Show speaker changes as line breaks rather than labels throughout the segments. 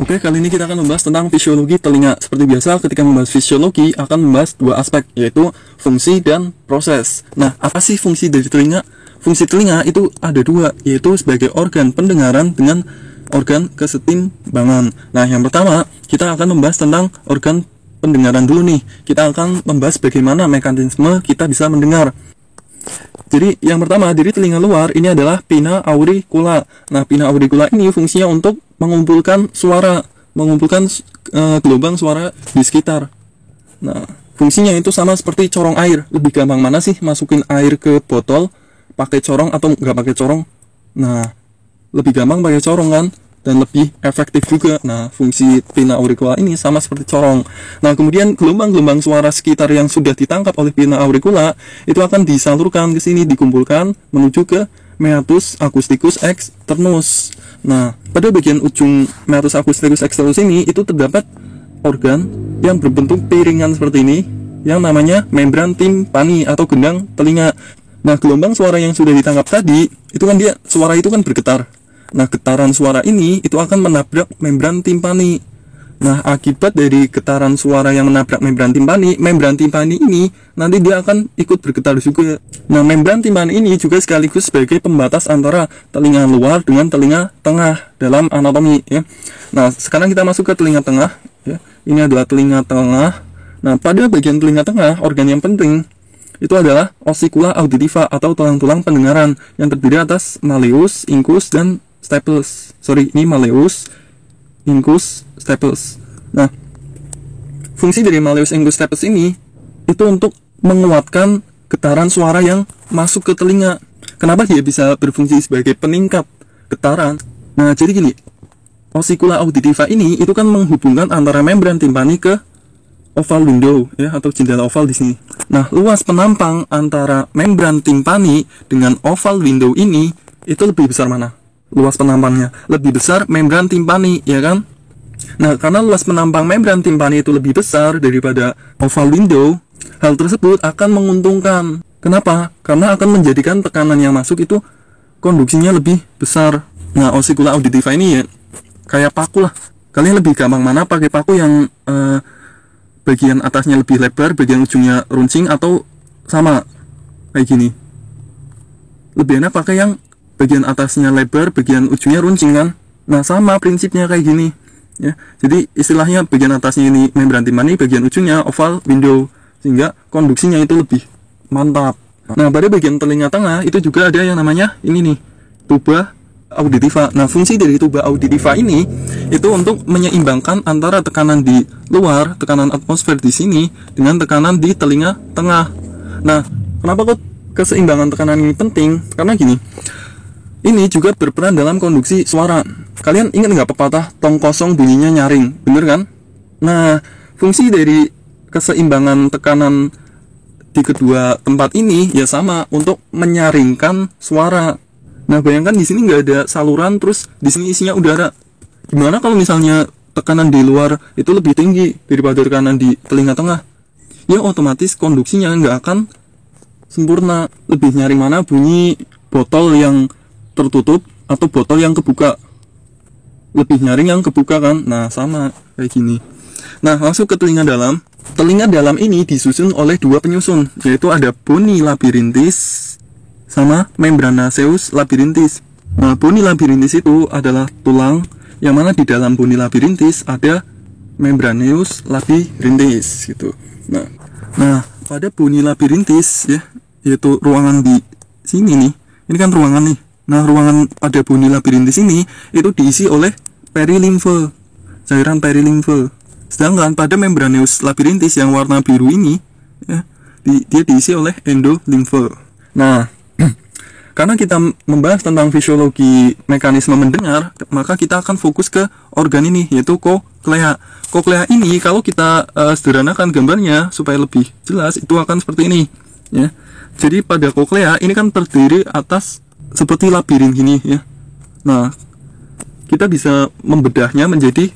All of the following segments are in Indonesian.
Oke, kali ini kita akan membahas tentang fisiologi telinga. Seperti biasa, ketika membahas fisiologi akan membahas dua aspek, yaitu fungsi dan proses. Nah, apa sih fungsi dari telinga? Fungsi telinga itu ada dua, yaitu sebagai organ pendengaran dengan organ kesetimbangan. Nah, yang pertama, kita akan membahas tentang organ pendengaran dulu nih. Kita akan membahas bagaimana mekanisme kita bisa mendengar. Jadi yang pertama dari telinga luar ini adalah pinna auricula. Nah, pinna auricula ini fungsinya untuk mengumpulkan suara, gelombang suara di sekitar. Nah, fungsinya itu sama seperti corong air. Lebih gampang mana sih masukin air ke botol, pakai corong atau nggak pakai corong? Nah, lebih gampang pakai corong kan, dan lebih efektif juga. Nah, fungsi pinna auricula ini sama seperti corong. Nah, kemudian gelombang-gelombang suara sekitar yang sudah ditangkap oleh pinna auricula itu akan disalurkan ke sini, dikumpulkan menuju ke meatus acousticus externus. Nah, pada bagian ujung meatus acousticus externus ini itu terdapat organ yang berbentuk piringan seperti ini yang namanya membran timpani atau gendang telinga. Nah, gelombang suara yang sudah ditangkap tadi itu kan suara itu kan bergetar. Nah, getaran suara ini itu akan menabrak membran timpani. Nah, akibat dari getaran suara yang menabrak membran timpani ini nanti dia akan ikut bergetar juga. Nah, membran timpani ini juga sekaligus sebagai pembatas antara telinga luar dengan telinga tengah dalam anatomi ya. Nah, sekarang kita masuk ke telinga tengah ya. Ini adalah telinga tengah. Nah, pada bagian telinga tengah, organ yang penting itu adalah ossicula auditiva atau tulang-tulang pendengaran yang terdiri atas malleus, incus, dan stapes. Ini malleus, incus, stapes. Nah, fungsi dari malleus, incus, stapes ini itu untuk menguatkan getaran suara yang masuk ke telinga. Kenapa dia bisa berfungsi sebagai peningkat getaran? Nah, jadi gini, ossicula auditiva ini itu kan menghubungkan antara membran timpani ke oval window ya, atau jendela oval di sini. Nah, luas penampang antara membran timpani dengan oval window ini itu lebih besar mana? Luas penampangnya lebih besar membran timpani, ya kan? Nah, karena luas penampang membran timpani itu lebih besar daripada oval window, hal tersebut akan menguntungkan. Kenapa? Karena akan menjadikan tekanan yang masuk itu konduksinya lebih besar. Nah, ossicula auditiva ini ya kayak paku lah. Kalian lebih gampang mana pakai paku yang bagian atasnya lebih lebar, bagian ujungnya runcing, atau sama kayak gini? Lebih enak pakai yang bagian atasnya lebar, bagian ujungnya runcing kan? Nah, sama prinsipnya kayak gini ya. Jadi istilahnya bagian atasnya ini membran timpani, bagian ujungnya oval window, sehingga konduksinya itu lebih mantap. Nah, pada bagian telinga tengah itu juga ada yang namanya ini nih, tuba auditiva. Nah, fungsi dari tuba auditiva ini itu untuk menyeimbangkan antara tekanan di luar, tekanan atmosfer di sini, dengan tekanan di telinga tengah. Nah, kenapa kok keseimbangan tekanan ini penting? Karena gini, ini juga berperan dalam konduksi suara. Kalian ingat nggak pepatah tong kosong bunyinya nyaring? Bener kan? Nah, fungsi dari keseimbangan tekanan di kedua tempat ini ya sama, untuk menyaringkan suara. Nah, bayangkan di sini nggak ada saluran, terus di sini isinya udara. Gimana kalau misalnya tekanan di luar itu lebih tinggi daripada tekanan di telinga tengah? Ya otomatis konduksinya nggak akan sempurna. Lebih nyaring mana, bunyi botol yang tertutup atau botol yang kebuka? Lebih nyaring yang kebuka kan? Nah, sama kayak gini. Nah, masuk ke telinga dalam. Telinga dalam ini disusun oleh dua penyusun, yaitu ada boni labyrinthis sama membranaceus labyrinthis. Nah, boni labyrinthis itu adalah tulang yang mana di dalam boni labyrinthis ada membraneus labyrinthis gitu. Nah, pada boni labyrinthis ya, yaitu ruangan di sini nih. Ini kan ruangan nih. Nah, ruangan pada boni labyrinthis ini itu diisi oleh perilimfe, cairan perilimfe. Sedangkan pada membraneus labyrinthis yang warna biru ini ya, dia diisi oleh endolimfe. Nah, karena kita membahas tentang fisiologi mekanisme mendengar, maka kita akan fokus ke organ ini, yaitu koklea. Koklea ini kalau kita sederhanakan gambarnya supaya lebih jelas, itu akan seperti ini ya. Jadi pada koklea ini kan terdiri atas seperti labirin gini ya. Nah, kita bisa membedahnya menjadi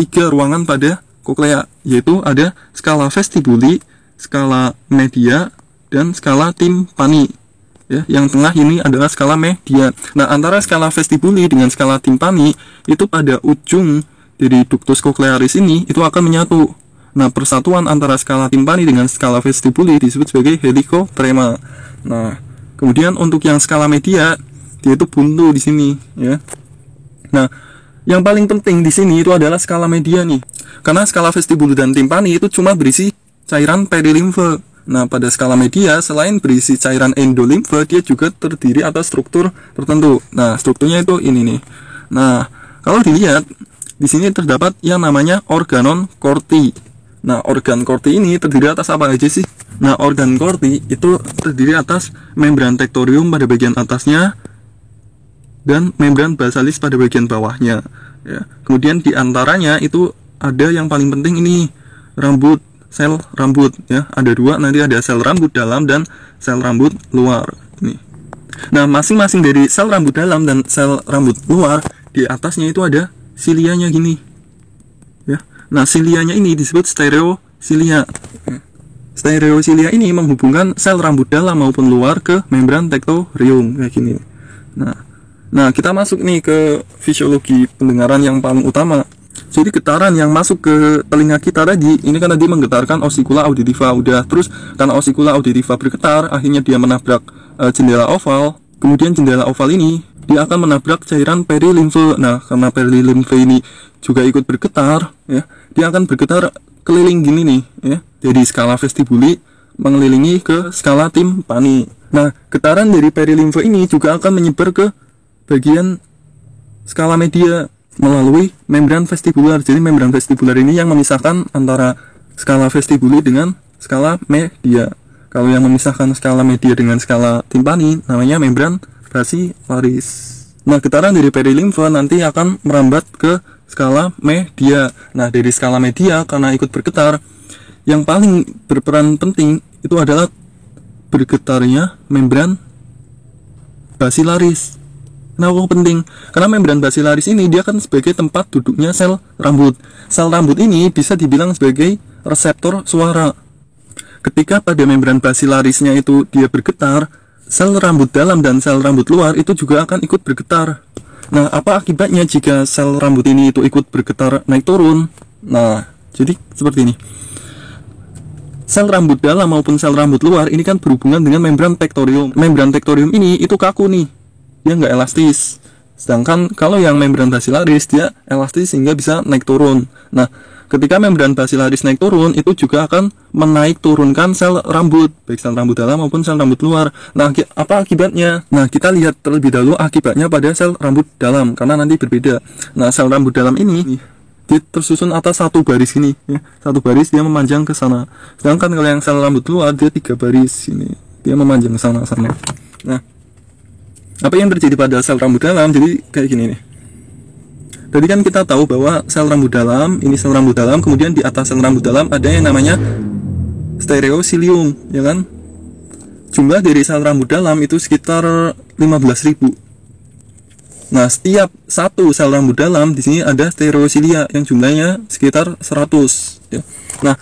3 ruangan pada koklea, yaitu ada skala vestibuli, skala media, dan skala timpani. Ya, yang tengah ini adalah skala media. Nah, antara skala vestibuli dengan skala timpani itu pada ujung dari ductus cochlearis ini itu akan menyatu. Nah, persatuan antara skala timpani dengan skala vestibuli disebut sebagai helicotrema. Nah, kemudian untuk yang skala media, dia itu buntu di sini, ya. Nah, yang paling penting di sini itu adalah skala media nih. Karena skala vestibuli dan timpani itu cuma berisi cairan perilimfe. Nah, pada skala media selain berisi cairan endolimfe, dia juga terdiri atas struktur tertentu. Nah, strukturnya itu ini nih. Nah, kalau dilihat di sini terdapat yang namanya organon corti. Nah, organ corti ini terdiri atas apa aja sih? Nah, organ corti itu terdiri atas membran tectorium pada bagian atasnya dan membran basalis pada bagian bawahnya, ya. Kemudian di antaranya itu ada yang paling penting ini rambut, sel rambut, ya. Ada dua, nanti ada sel rambut dalam dan sel rambut luar. Ini. Nah, masing-masing dari sel rambut dalam dan sel rambut luar di atasnya itu ada silianya gini, ya. Nah, silianya ini disebut stereosilia. Stereosilia ini menghubungkan sel rambut dalam maupun luar ke membran tectorium kayak gini. Nah, kita masuk nih ke fisiologi pendengaran yang paling utama. Jadi getaran yang masuk ke telinga kita tadi, ini kan tadi menggetarkan osikula auditiva udah. Terus karena osikula auditiva bergetar, akhirnya dia menabrak jendela oval. Kemudian jendela oval ini dia akan menabrak cairan perilimfe. Nah, karena perilimfe ini juga ikut bergetar, ya, dia akan bergetar keliling gini nih, ya, dari skala vestibuli mengelilingi ke skala timpani. Nah, getaran dari perilimfe ini juga akan menyebar ke bagian skala media melalui membran vestibular. Jadi membran vestibular ini yang memisahkan antara skala vestibuli dengan skala media. Kalau yang memisahkan skala media dengan skala timpani namanya membran basilaris. Nah, getaran dari perilimfe nanti akan merambat ke skala media. Nah, dari skala media karena ikut bergetar, yang paling berperan penting itu adalah bergetarnya membran basilaris. Kenapa penting? Karena membran basilaris ini dia kan sebagai tempat duduknya sel rambut. Sel rambut ini bisa dibilang sebagai reseptor suara. Ketika pada membran basilarisnya itu dia bergetar, sel rambut dalam dan sel rambut luar itu juga akan ikut bergetar. Nah, apa akibatnya jika sel rambut ini itu ikut bergetar naik turun? Nah, jadi seperti ini. Sel rambut dalam maupun sel rambut luar ini kan berhubungan dengan membran tectorium. Membran tectorium ini itu kaku nih, dia nggak elastis. Sedangkan kalau yang membran basilaris dia elastis sehingga bisa naik turun. Nah, ketika membran basilaris naik turun, itu juga akan menaik turunkan sel rambut, baik sel rambut dalam maupun sel rambut luar. Nah, apa akibatnya? Nah, kita lihat terlebih dahulu akibatnya pada sel rambut dalam, karena nanti berbeda. Nah, sel rambut dalam ini dia tersusun atas satu baris ini, ya. Satu baris dia memanjang ke sana. Sedangkan kalau yang sel rambut luar dia 3 baris ini, dia memanjang ke sana. Nah, apa yang terjadi pada sel rambut dalam? Jadi kayak gini nih. Tadi kan kita tahu bahwa sel rambut dalam, ini sel rambut dalam, kemudian di atas sel rambut dalam ada yang namanya stereosilium, ya kan? Jumlah dari sel rambut dalam itu sekitar 15.000. Nah, setiap satu sel rambut dalam di sini ada stereosilia yang jumlahnya sekitar 100, ya. Nah,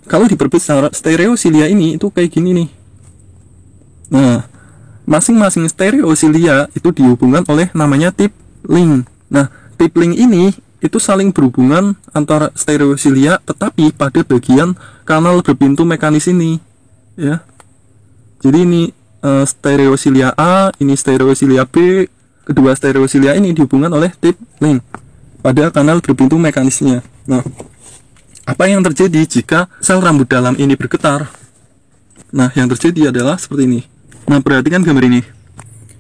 kalau diperbesar stereosilia ini itu kayak gini nih. Nah, masing-masing stereosilia itu dihubungkan oleh namanya tip link. Nah, tip link ini itu saling berhubungan antara stereosilia, tetapi pada bagian kanal berpintu mekanis ini, ya. Jadi ini stereosilia A, ini stereosilia B. Kedua stereosilia ini dihubungkan oleh tip link pada kanal berpintu mekanisnya. Nah, apa yang terjadi jika sel rambut dalam ini bergetar? Nah, yang terjadi adalah seperti ini. Nah, perhatikan gambar ini.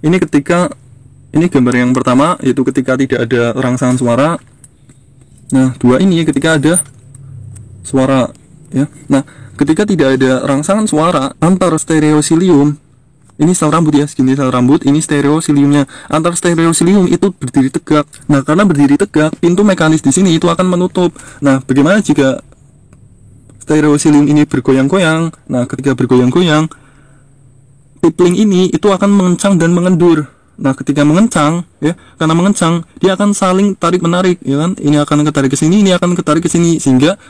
Ini gambar yang pertama, yaitu ketika tidak ada rangsangan suara. Nah, dua ini ketika ada suara, ya. Nah, ketika tidak ada rangsangan suara antar stereosilium, ini sel rambut ya, segini sel rambut, ini stereosiliumnya. Antar stereosilium itu berdiri tegak. Nah, karena berdiri tegak, pintu mekanis di sini itu akan menutup. Nah, bagaimana jika stereosilium ini bergoyang-goyang? Nah, ketika bergoyang-goyang, tip link ini itu akan mengencang dan mengendur. Nah, ketika mengencang, ya, karena mengencang, dia akan saling tarik-menarik, ya kan? Ini akan ketarik ke sini, ini akan ketarik ke sini, sehingga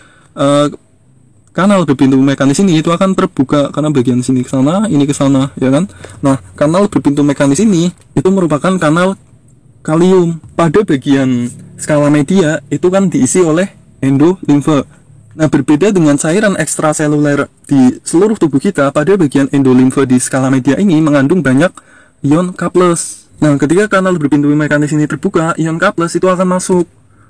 kanal berpintu mekanis ini itu akan terbuka karena bagian sini ke sana, ini ke sana, ya kan? Nah, kanal berpintu mekanis ini itu merupakan kanal kalium. Pada bagian skala media itu kan diisi oleh endolimfe. Nah, berbeda dengan cairan ekstraseluler di seluruh tubuh kita, pada bagian endolimfe di skala media ini mengandung banyak ion K+. Nah, ketika kanal berpintu mekanis ini terbuka, ion K+ itu akan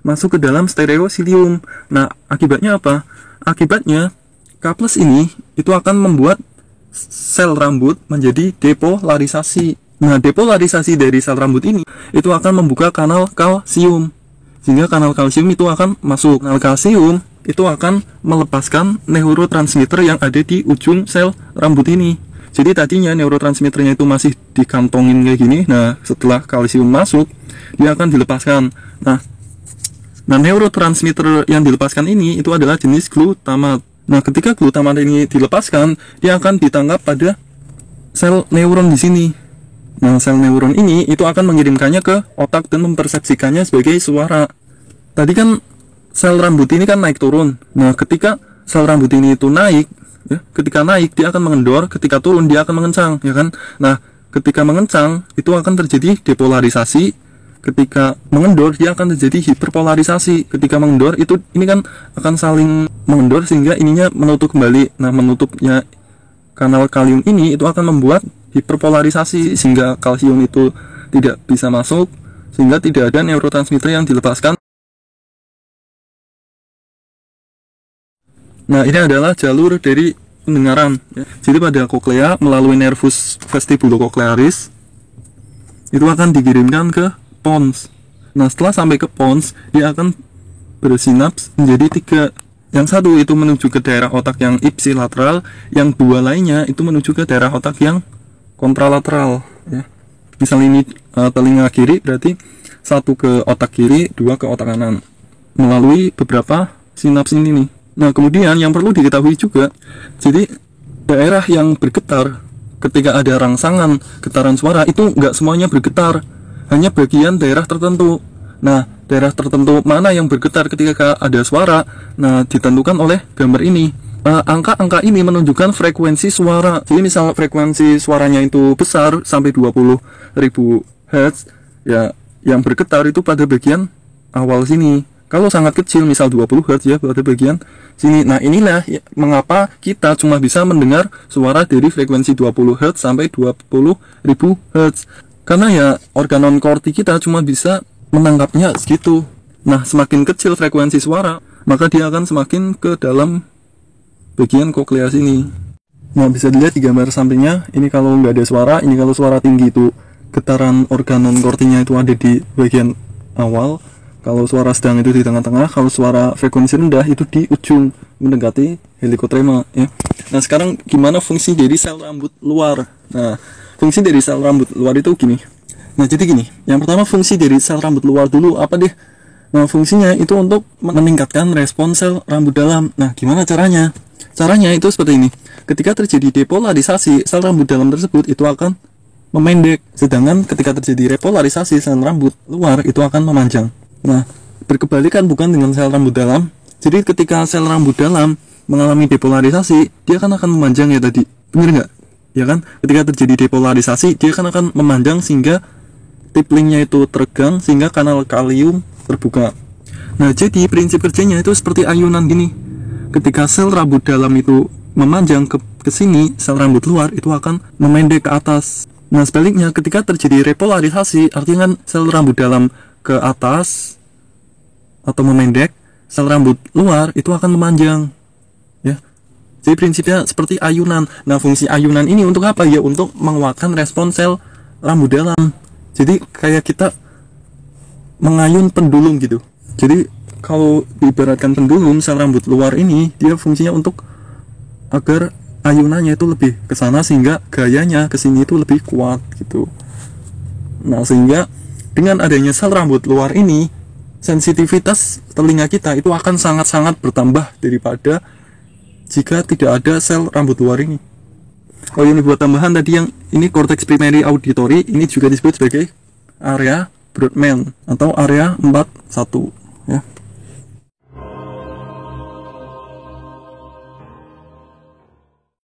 masuk ke dalam stereosilium. Nah, akibatnya apa? Akibatnya K+ ini itu akan membuat sel rambut menjadi depolarisasi. Nah, depolarisasi dari sel rambut ini itu akan membuka kanal kalsium, sehingga kanal kalsium itu akan masuk. Kanal kalsium itu akan melepaskan neurotransmitter yang ada di ujung sel rambut ini. Jadi tadinya neurotransmitternya itu masih dikantongin kayak gini. Nah, setelah kalsium masuk, dia akan dilepaskan. Nah, neurotransmitter yang dilepaskan ini itu adalah jenis glutamat. Nah, ketika glutamat ini dilepaskan, dia akan ditangkap pada sel neuron di sini. Nah, sel neuron ini itu akan mengirimkannya ke otak dan mempersepsikannya sebagai suara. Tadi kan sel rambut ini kan naik turun. Nah, ketika sel rambut ini itu naik, ya, ketika naik dia akan mengendor, ketika turun dia akan mengencang, ya kan? Nah, ketika mengencang itu akan terjadi depolarisasi, ketika mengendor dia akan terjadi hiperpolarisasi. Ketika mengendor itu ini kan akan saling mengendor sehingga ininya menutup kembali. Nah, menutupnya kanal kalium ini itu akan membuat hiperpolarisasi sehingga kalsium itu tidak bisa masuk, sehingga tidak ada neurotransmitter yang dilepaskan. Nah, ini adalah jalur dari pendengaran, ya. Jadi pada koklea melalui nervus vestibulocochlearis itu akan dikirimkan ke pons. Nah, setelah sampai ke pons, dia akan bersinaps menjadi 3. Yang satu itu menuju ke daerah otak yang ipsilateral, yang 2 lainnya itu menuju ke daerah otak yang kontralateral, ya. Misal ini telinga kiri, berarti 1 ke otak kiri, 2 ke otak kanan melalui beberapa sinaps ini nih. Nah, kemudian yang perlu diketahui juga, jadi daerah yang bergetar ketika ada rangsangan getaran suara itu nggak semuanya bergetar, hanya bagian daerah tertentu. Nah, daerah tertentu mana yang bergetar ketika ada suara, nah ditentukan oleh gambar ini. Angka-angka ini menunjukkan frekuensi suara. Jadi misal frekuensi suaranya itu besar sampai 20.000 Hz, ya yang bergetar itu pada bagian awal sini. Kalau sangat kecil, misal 20 Hz, ya pada bagian sini. Nah, inilah ya, mengapa kita cuma bisa mendengar suara dari frekuensi 20 Hz sampai 20.000 Hz. Karena ya organon korti kita cuma bisa menangkapnya segitu. Nah, semakin kecil frekuensi suara, maka dia akan semakin ke dalam bagian koklea sini. Nah, bisa dilihat di gambar sampingnya. Ini kalau nggak ada suara, ini kalau suara tinggi itu getaran organon kortinya itu ada di bagian awal. Kalau suara sedang itu di tengah-tengah, kalau suara frekuensi rendah itu di ujung mendekati helikotrema, ya. Nah, sekarang gimana fungsi dari sel rambut luar? Nah, fungsi dari sel rambut luar itu gini. Nah, jadi gini. Yang pertama, fungsi dari sel rambut luar dulu apa deh? Nah, fungsinya itu untuk meningkatkan respon sel rambut dalam. Nah, gimana caranya? Caranya itu seperti ini. Ketika terjadi depolarisasi, sel rambut dalam tersebut itu akan memendek, sedangkan ketika terjadi repolarisasi, sel rambut luar itu akan memanjang. Nah, berkebalikan bukan dengan sel rambut dalam. Jadi ketika sel rambut dalam mengalami depolarisasi, dia akan memanjang ya tadi. Bener nggak? Ya kan? Ketika terjadi depolarisasi, dia akan memanjang sehingga tiplingnya itu teregang, sehingga kanal kalium terbuka. Nah, jadi prinsip kerjanya itu seperti ayunan gini. Ketika sel rambut dalam itu memanjang ke sini, sel rambut luar itu akan memendek ke atas. Nah, sebaliknya ketika terjadi repolarisasi, artinya kan sel rambut dalam ke atas atau memendek, sel rambut luar itu akan memanjang, ya. Jadi prinsipnya seperti ayunan. Nah, fungsi ayunan ini untuk apa ya? Untuk menguatkan respon sel rambut dalam. Jadi kayak kita mengayun pendulum gitu. Jadi kalau diibaratkan pendulum, sel rambut luar ini dia fungsinya untuk agar ayunannya itu lebih ke sana sehingga gayanya ke sini itu lebih kuat gitu. Nah, sehingga dengan adanya sel rambut luar ini, sensitivitas telinga kita itu akan sangat-sangat bertambah daripada jika tidak ada sel rambut luar ini. Oh, ini buat tambahan tadi yang ini cortex primary auditory, ini juga disebut sebagai area Brodmann atau area 41, ya.